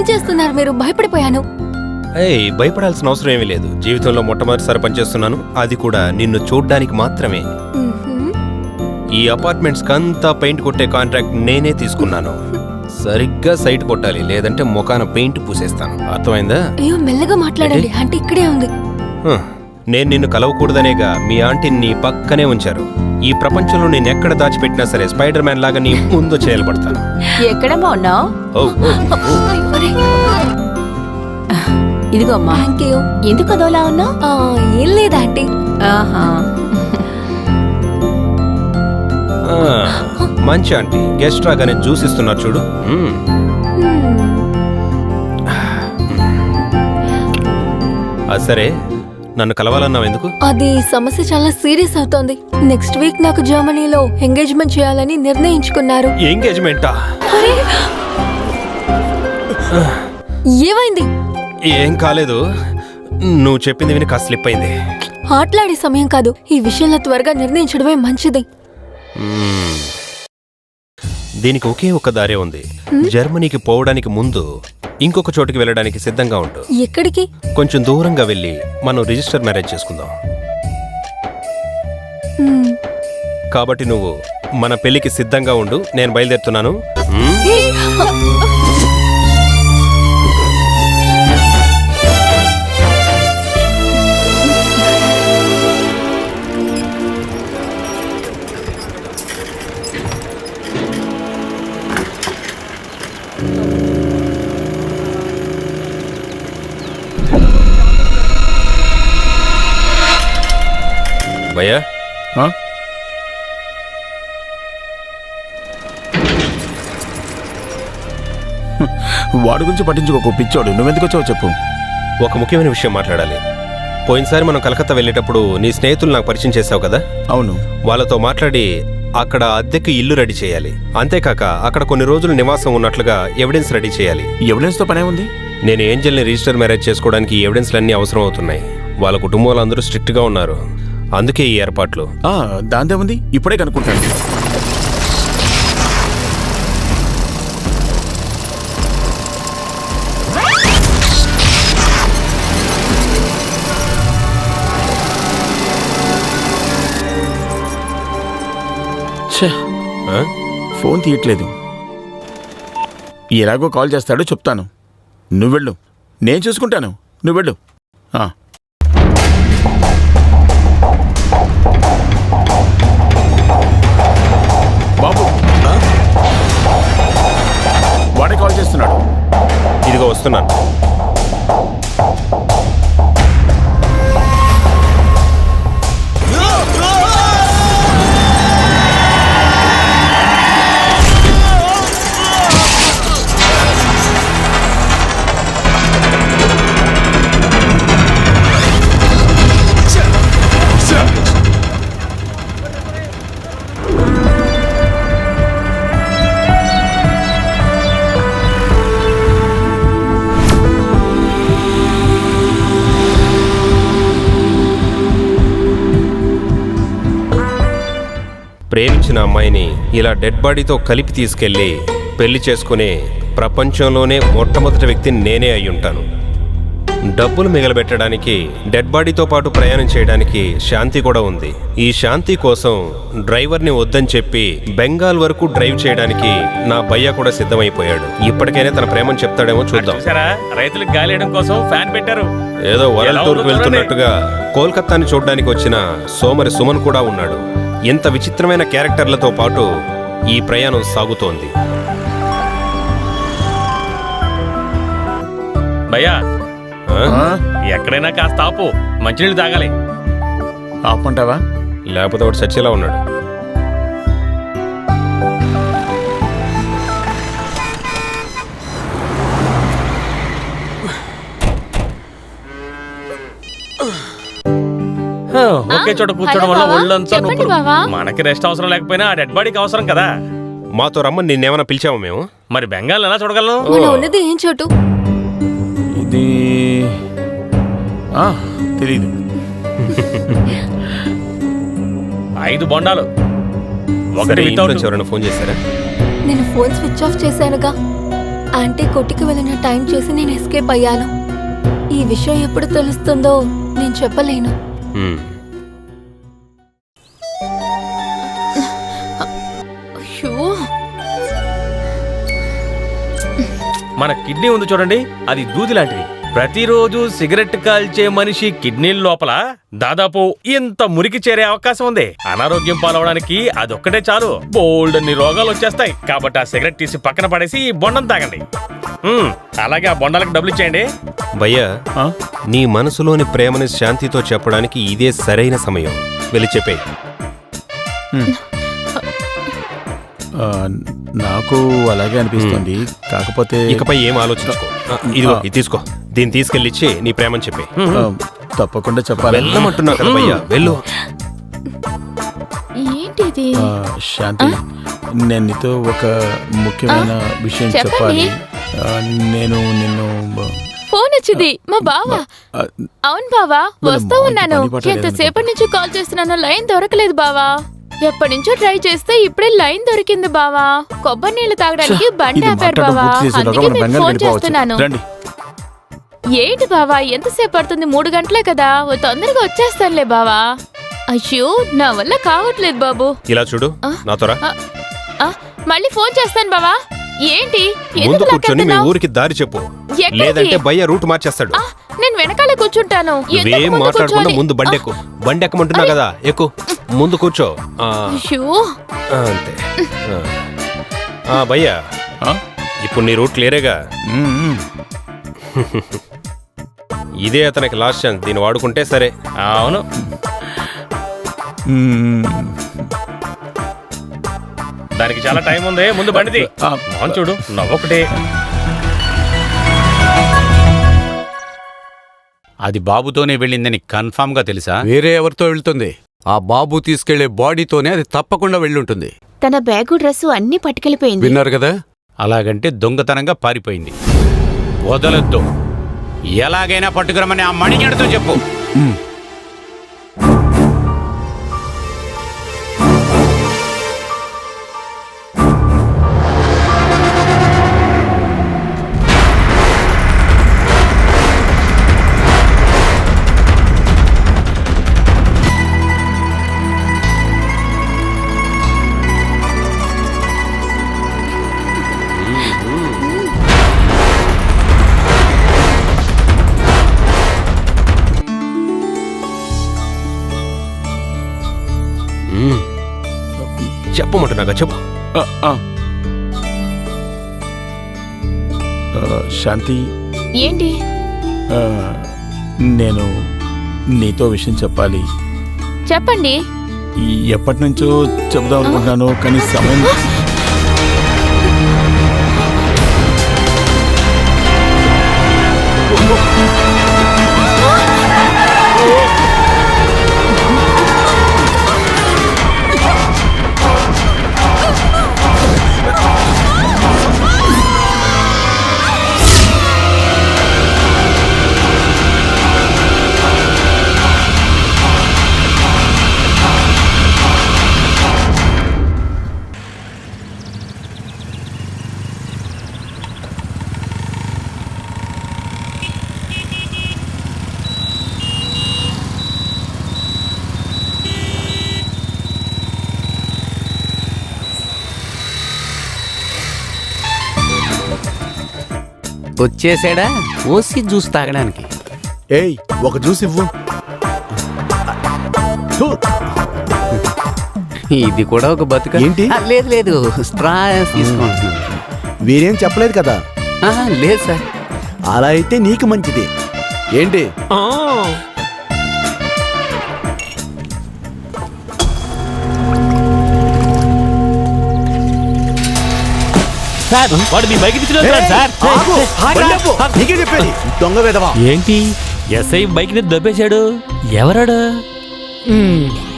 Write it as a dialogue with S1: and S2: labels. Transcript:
S1: ఏం చేస్తున్నారు మీరు? భయపడిపోయాను.
S2: భయపడాల్సిన అవసరం ఏమీ లేదు. జీవితంలో మొట్టమొదటిసారి పనిచేస్తున్నాను, అది కూడా నిన్ను చూడ్డానికి మాత్రమే. ఈ అపార్ట్మెంట్స్ కంతా పెయింట్ కొట్టే కాంట్రాక్ట్ నేనే తీసుకున్నాను. సరిగ్గా సైట్ కొట్టాలి, లేదంటే ముఖాన పెయింట్ పూసేస్తాను. అర్థమైందా?
S1: అయ్యో మెల్లగా మాట్లాడండి, ఆంటీ ఇక్కడే ఉంది.
S2: నేను నిన్ను కలవకూడదనేగా మీ ఆంటీని నీ పక్కనే ఉంచారు. ఈ ప్రపంచంలో నేను ఎక్కడ దాచిపెట్టినా సరే స్పైడర్ మ్యాన్ లాగా నీ ముందు చేయబడతాను.
S3: ఎక్కడమ్మా ఉన్నావు? ఇదిగో అమ్మా. ఎందుకు అదోలా ఉన్నావు?
S1: ఏం లేదా ఆంటీ.
S2: మంచి ఆంటీ. గెస్ట్ రాగానే జ్యూస్ ఇస్తున్నారు చూడు. సరే, నన్ను కలవాలన్నావు ఎందుకు?
S1: అది సమస్య చాలా సీరియస్ అవుతోంది. నెక్స్ట్ వీక్ నాకు జర్మనీలో ఎంగేజ్మెంట్ చేయాలని నిర్ణయించుకున్నారు.
S2: ఎంగేజ్మెంటా?
S1: ఏమైంది?
S2: ఏం కాలేదు, నువ్వు చెప్పింది విని కాస్త స్లిప్ అయింది.
S1: ఆటలాడే సమయం కాదు, ఈ విషయంలో త్వరగా నిర్ణయించడమే మంచిది.
S2: దీనికి ఒకే ఒక దారే ఉంది. జర్మనీకి పోవడానికి ముందు ఇంకొక చోటుకి వెళ్ళడానికి సిద్ధంగా ఉండు.
S1: ఎక్కడికి?
S2: కొంచెం దూరంగా వెళ్ళి మనం రిజిస్టర్ మ్యారేజ్ చేసుకుందాం. కాబట్టి నువ్వు మన పెళ్లికి సిద్ధంగా ఉండు. నేను బయలుదేరుతున్నాను. భయ్యా,
S4: వాడి గురించి పట్టించుకోకు పిచ్చోడు. నువ్వెందుకు వచ్చావు చెప్పు.
S2: ఒక ముఖ్యమైన విషయం మాట్లాడాలి. పోయినసారి మనం కలకత్తా వెళ్ళేటప్పుడు నీ స్నేహితులు నాకు పరిచయం చేసావు కదా?
S4: అవును.
S2: వాళ్ళతో మాట్లాడి అక్కడ అద్దెకి ఇల్లు రెడీ చేయాలి. అంతేకాక అక్కడ కొన్ని రోజులు నివాసం ఉన్నట్లుగా ఎవిడెన్స్ రెడీ చేయాలి.
S4: ఎవిడెన్స్తో పనే ఉంది.
S2: నేను ఏంజల్ని రిజిస్టర్ మ్యారేజ్ చేసుకోవడానికి ఈ ఎవిడెన్స్లన్నీ అవసరం అవుతున్నాయి. వాళ్ళ కుటుంబాలు అందరూ స్ట్రిక్ట్గా ఉన్నారు, అందుకే ఈ ఏర్పాట్లు.
S4: దాందే ఉంది, ఇప్పుడే కనుక్కుంటాను. ఫోన్ తీయట్లేదు. ఎలాగో కాల్ చేస్తాడో చెప్తాను. నువ్వెళ్ళు, నేను చూసుకుంటాను. నువ్వెళ్ళు. బాబు, వాడే కాల్ చేస్తున్నాడు.
S2: ఇదిగో వస్తున్నాను. ప్రేమించిన అమ్మాయిని ఇలా డెడ్ బాడీతో కలిపి తీసుకెళ్లి పెళ్లి చేసుకునే ప్రపంచంలోనే మొట్టమొదటి వ్యక్తి నేనే అయ్యుంటాను. డబ్బులు మిగలబెట్టడానికి డెడ్ బాడీతో పాటు ప్రయాణం చేయడానికి శాంతి కూడా ఉంది. ఈ శాంతి కోసం డ్రైవర్ని వద్దని చెప్పి బెంగాల్ వరకు డ్రైవ్ చేయడానికి నా భయ్య కూడా సిద్ధమైపోయాడు. ఇప్పటికైనా తన ప్రేమను చెప్తాడేమో చూద్దాం.
S5: రైతులకు గాలేయడం కోసం ఫ్యాన్ పెట్టారు.
S2: ఏదో వరల్డ్ టూర్కి వెళ్తున్నట్టుగా కోల్కతాని చూడడానికి వచ్చిన సోమరి సుమన్ కూడా ఉన్నాడు. ఇంత విచిత్రమైన క్యారెక్టర్లతో పాటు ఈ ప్రయాణం సాగుతోంది.
S5: భయ్యా, ఎక్కడైనా కాస్త ఆపు, మంచినీళ్ళు తాగాలి.
S4: ఆపంటావా?
S2: లేకపోతే వాడు చచ్చేలా ఉన్నాడు.
S5: ఒకే చోట కూర్చోడం వల్ల ఒళ్ళంతా నొప్పులు. మనకి రెస్ట్ అవసరం లేకపోయినా ఆ డెడ్ బాడీకి అవసరం కదా.
S2: మాతో రమ్మని నిన్నేమైనా పిలిచామా మేము?
S5: మరి బెంగాల్ ఎలా చూడగలను?
S1: ఉన్నది ఏం చోటు?
S4: ఇది తెలీదు.
S5: 5 బొండాలు. ఒకటి
S2: ఎవరైనా ఫోన్ చేశారా?
S1: నేను ఫోన్ స్విచ్ ఆఫ్ చేశానుగా. ఆంటీ కొట్టుకు వెళ్ళిన టైం చూసి నేను ఎస్కేప్ అయ్యాను. ఈ విషయం ఎప్పుడు తెలుస్తుందో నేను చెప్పలేను.
S2: హ్మ్.
S1: అయ్యో,
S5: మన కిడ్నీ ఉంది చూడండి, అది దూది లాంటిది. ప్రతిరోజు సిగరెట్ కాల్చే మనిషి కిడ్నీల లోపల దాదాపు ఇంత మురికి చేరే అవకాశం ఉంది. అనారోగ్యం పాలవడానికి అదొక్కటే చాలు, బోల్డ్ అన్ని రోగాలు వచ్చేస్తాయి. కాబట్టి ఆ సిగరెట్ తీసి పక్కన పడేసి ఈ బొండం తాగండి. అలాగే ఆ బొండాలకు డబ్బులు ఇచ్చేయండి.
S2: భయ్యా,
S4: ఆ?
S2: నీ మనసులోని ప్రేమని శాంతితో చెప్పడానికి ఇదే సరైన సమయం. వెళ్ళి చెప్పేయ్.
S4: నాకు అలాగే అనిపిస్తుంది. కాకపోతే
S2: ఇకపై ఏం ఆలోచించుకో. ఇదిగో ఇది తీసుకో, దీన్ని తీసుకెళ్ళిచ్చి నీ ప్రేమని చెప్పే.
S4: ఆ, తప్పకుండా చెప్పాలి.
S2: వెళ్ళమంటున్నా కదా భయ్యా, వెళ్ళు.
S3: ఏంటిది?
S4: శాంతి, నేను నీతో ఒక ముఖ్యమైన విషయం చెప్పాలి. నేను నిన్ను
S3: ఫోన్ వచ్చింది మా బావ.
S4: ఆ,
S3: అవును బావా, వస్తూ ఉన్నాను.
S4: పని పట్టలేదు
S3: ఎంతసేపటి నుంచి కాల్ చేస్తున్నాను, లైన్ దొరకలేదు బావా. ఎప్పటి నుంచో ట్రై చేస్తే ఇప్పుడే లైన్ దొరికింది బావా. కొబ్బరి నీళ్లు తాగడానికి బండి
S4: ఇది
S3: ఆపారు
S4: మాట్లాడడం
S3: బావా,
S4: పూర్తి చేసేదాకా
S3: అందుకే
S4: మనం
S3: మీకు
S4: బెంగాల్
S3: ఫోన్
S4: వెళ్ళిపోవచ్చు.
S3: చేస్తున్నాను.
S4: రండి.
S3: ఏంటి బావా, ఎంతసేపు పడుతుంది? 3 గంటలే కదా, తొందరగా వచ్చేస్తానులే బావా. అయ్యో, నా వల్ల కావట్లేదు బాబు.
S2: ఇలా చూడు, నాతోరా.
S3: ఆ, మళ్ళీ ఫోన్ చేస్తాను బావా. ఏంటి,
S2: ముందు
S3: ఎందుకు
S2: కూర్చొని మీ
S3: లాక్కెళ్తున్నావ్?
S2: ఊరికి దారి చెప్పు,
S3: ఎక్కడికి?
S2: లేదంటే భయ్య రూట్ మార్చేస్తాడు.
S3: ఆ, నేను వెనకాలే కూర్చుంటాను. ఎందుకు
S2: నువ్వేం
S3: ముందు
S2: మాట్లాడకుండా
S3: కూర్చోవాలి?
S2: ముందు బండెక్కు. బండి ఎక్కమంటున్నా కదా, ఎక్కు. ముందు కూర్చో.
S3: అయ్యో,
S2: అంతే. భయ్యా,
S4: ఆ?
S2: ఇప్పుడు నీ రూట్ క్లియరేగా?
S4: మ్మ్, మ్మ్.
S2: ఇదే అతనికి లాస్ట్ ఛాన్స్, దీన్ని వాడుకుంటే సరే.
S5: అవును,
S4: మ్మ్.
S5: దానికి చాలా టైం ఉంది. ముందు బండిది.
S4: ఆ,
S5: మోహన్ చూడు, నవ్వొకటే.
S6: అది బాబుతోనే వెళ్ళిందని కన్ఫామ్ గా తెలుసా?
S7: వేరే ఎవరితో వెళ్తుంది? ఆ బాబు తీసుకెళ్లే బాడీతోనే అది తప్పకుండా వెళ్ళుంటుంది.
S3: తన బ్యాగు డ్రెస్సు అన్ని పట్టుకెళ్ళిపోయింది.
S7: విన్నారు కదా?
S6: అలాగంటే దొంగతనంగా పారిపోయింది. వదలొద్దు, ఎలాగైనా పట్టుకురమని ఆ మణిగడితో చెప్పు.
S2: చెప్పమంటున్నాగా, చెప్పు.
S4: ఆ, ఆ. శాంతి,
S3: ఏంటి?
S4: నేను నీతో విషయం చెప్పాలి.
S3: చెప్పండి.
S4: ఎప్పటి నుంచో చెప్దాం అనుకుంటున్నాను, కానీ సమయం.
S6: వచ్చేసాడా ఓసి జ్యూస్ తాగడానికి?
S4: ఏయ్, ఒక జ్యూస్ ఇవ్వు.
S6: ఇది కూడా ఒక బతుక.
S8: ఏంటి?
S6: లేదు లేదు, స్ట్రా తీసుకుంటున్నాను.
S8: వీరేం చెప్పలేదు కదా.
S6: లేదు సార్.
S8: అలా అయితే నీకు మంచిది. ఏంటి?
S5: సార్, వాడు మీ బైక్ తీసుకున్నాడు సార్.
S8: ఆగు, బండి ఆపు. నీకే చెప్పేది, దొంగ విధవా.
S5: ఏంటి, ఎస్ఐ బైక్ ని దొబ్బేశాడు? ఎవరాడు?